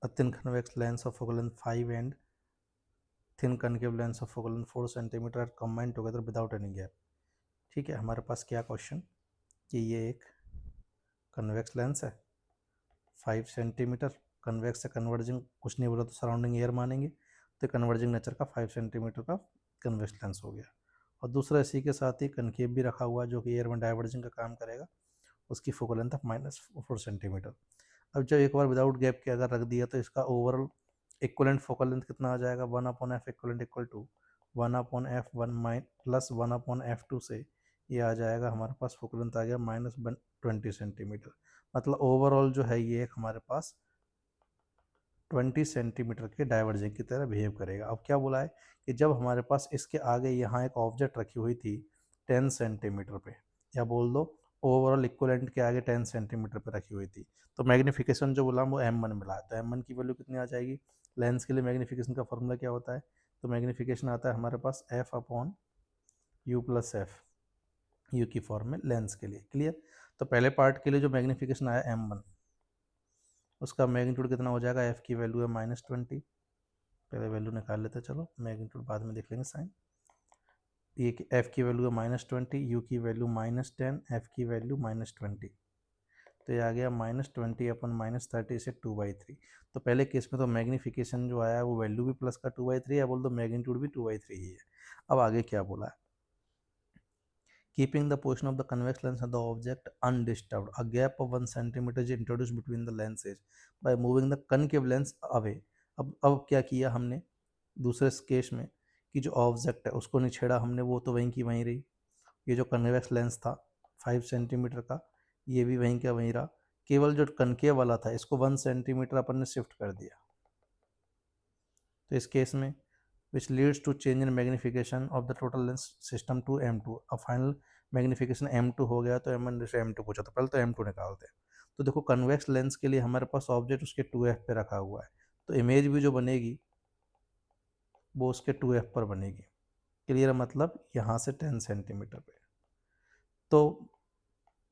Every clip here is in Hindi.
a thin convex lens of focal length 5 and thin concave lens of focal length 4 cm are combined together without any gap। ठीक है, हमारे पास क्या क्वेश्चन कि ये एक कन्वेक्स लेंस है 5 सेंटीमीटर, कन्वेक्स से कन्वर्जिंग कुछ नहीं बोला तो सराउंडिंग एयर मानेंगे, तो कन्वर्जिंग नेचर का 5 सेंटीमीटर का कन्वेक्स लेंस हो गया। और दूसरा इसी के साथ ही कनकेव भी रखा हुआ है जो कि एयर में डाइवर्जिंग का काम करेगा, उसकी फोकल लेंथ ऑफ -4 सेंटीमीटर। अब जब एक बार विदाउट गैप के अगर रख दिया तो इसका ओवरऑल इक्वलेंट फोकल लेंथ कितना आ जाएगा 1/f equivalent equal to 1/f1 plus 1/f2 से ये आ जाएगा हमारे पास फोकल लेंथ आ गया -20 सेंटीमीटर। मतलब ओवरऑल जो है ये एक हमारे पास 20 सेंटीमीटर के डाइवर्जिंग की तरह बिहेव करेगा। अब क्या बोला है कि जब हमारे पास इसके आगे यहाँ एक ऑब्जेक्ट रखी हुई थी 10 सेंटीमीटर पे, या बोल दो ओवरऑल इक्वलेंट के आगे 10 सेंटीमीटर पे रखी हुई थी, तो मैग्नीफिकेशन जो बोला वो m1 मिला है, तो m1 की वैल्यू कितनी आ जाएगी। लेंस के लिए मैग्नीफिकेशन का फॉर्मूला क्या होता है, तो मैग्नीफिकेशन आता है हमारे पास f/u+f, u की फॉर्म में लेंस के लिए। क्लियर। तो पहले पार्ट के लिए जो मैग्नीफिकेशन आया m1, उसका मैग्नीट्यूड कितना हो जाएगा, f की वैल्यू है -20, पहले वैल्यू निकाल लेते हैं, चलो मैग्नीट्यूड बाद में देख लेंगे साइन। ये f की वैल्यू है -20, u की वैल्यू -10, f की वैल्यू -20, तो ये आ गया -20 अपन -30 से 2/3। तो पहले केस में तो मैग्नीफिकेशन जो आया वो वैल्यू भी प्लस का 2/3 है, बोल दो मैग्नीट्यूड भी 2/3 ही है। अब आगे क्या बोला है, keeping the portion of the convex lens of the object undisturbed, a gap of 1 cm is introduced between the lenses by moving the concave lens away। अब क्या किया हमने दूसरे केस में कि जो ऑब्जेक्ट है उसको नहीं छेड़ा हमने, वो तो वहीं की वहीं रही। ये जो कन्वेक्स लेंस था 5 सेंटीमीटर का, ये भी वहीं का वहीं रहा, केवल जो कनकेव वाला था इसको 1 सेंटीमीटर अपन ने शिफ्ट कर दिया। तो इस केस में which leads to change in magnification of the total lens system to m2। अब फाइनल मैग्नीफिकेशन m2 हो गया, तो m1 से m2 पूछा, तो पहले तो m2 निकालते हैं। तो देखो कन्वेक्स लेंस के लिए हमारे पास ऑब्जेक्ट उसके 2f पे रखा हुआ है, तो इमेज भी जो बनेगी वो उसके 2f पर बनेगी। क्लियर, मतलब यहाँ से 10 सेंटीमीटर पे। तो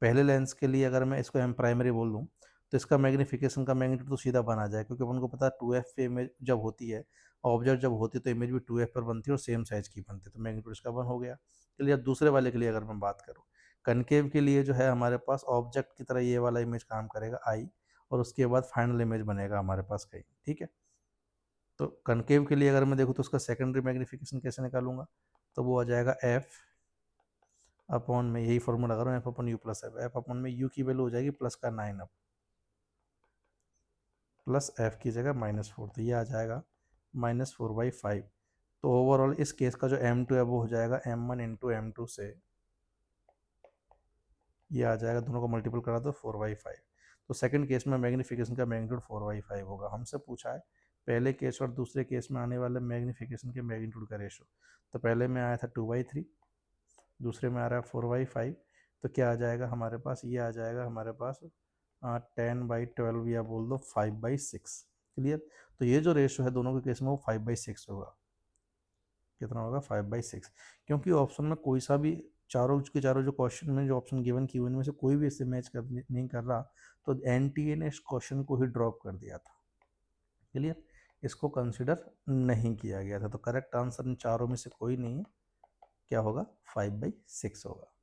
पहले लेंस के लिए अगर मैं इसको एम प्राइमरी बोल दूँ तो इसका मैग्नीफिकेशन का मैग्नीट्यूड तो सीधा बना जाए, क्योंकि अपन को पता है 2f पे इमेज जब होती है, ऑब्जेक्ट जब होती है तो इमेज भी 2f पर बनती है और सेम साइज की बनती है, तो मैग्नीट्यूड इसका 1 हो गया। चलिए अब दूसरे वाले के लिए अगर मैं बात करूँ, कनकेव के लिए जो है हमारे पास ऑब्जेक्ट की तरह ये वाला इमेज काम करेगा आई, और उसके बाद फाइनल इमेज बनेगा हमारे पास कहीं। ठीक है, तो कनकेव के लिए अगर मैं देखूँ तो उसका सेकेंडरी मैग्नीफिकेशन कैसे निकालूंगा, तो वो आ जाएगा f अपॉन में, यही फॉर्मूला लगा रहा हूँ, f/u+f, f अपॉन में u की वैल्यू हो जाएगी प्लस का 9 अब प्लस f की जगह -4, तो ये आ जाएगा -4/5। तो ओवरऑल इस केस का जो m2 है वो हो जाएगा m1 इंटू m2 से, ये आ जाएगा, दोनों को मल्टीपल करा दो 4/5। तो सेकंड केस में मैग्नीफिकेशन का मैग्नीट्यूड 4/5 होगा। हमसे पूछा है पहले केस और दूसरे केस में आने वाले मैग्नीफिकेशन के मैग्नीट्यूड का रेशो, तो पहले में आया था 2/3, दूसरे में आ रहा है 4/5, तो क्या आ जाएगा हमारे पास, ये आ जाएगा हमारे पास 10/12 या बोल दो 5/6। क्लियर। तो ये जो रेशो है दोनों के केस में वो 5/6 होगा। कितना होगा 5/6, क्योंकि ऑप्शन में कोई सा भी चारों के चारों जो क्वेश्चन में जो ऑप्शन गिवन की उनमें से कोई भी इससे मैच नहीं कर रहा, तो एनटीए ने इस क्वेश्चन को ही ड्रॉप कर दिया था। क्लियर, इसको कंसिडर नहीं किया गया था, तो करेक्ट आंसर इन चारों में से कोई नहीं है, क्या होगा 5/6 होगा।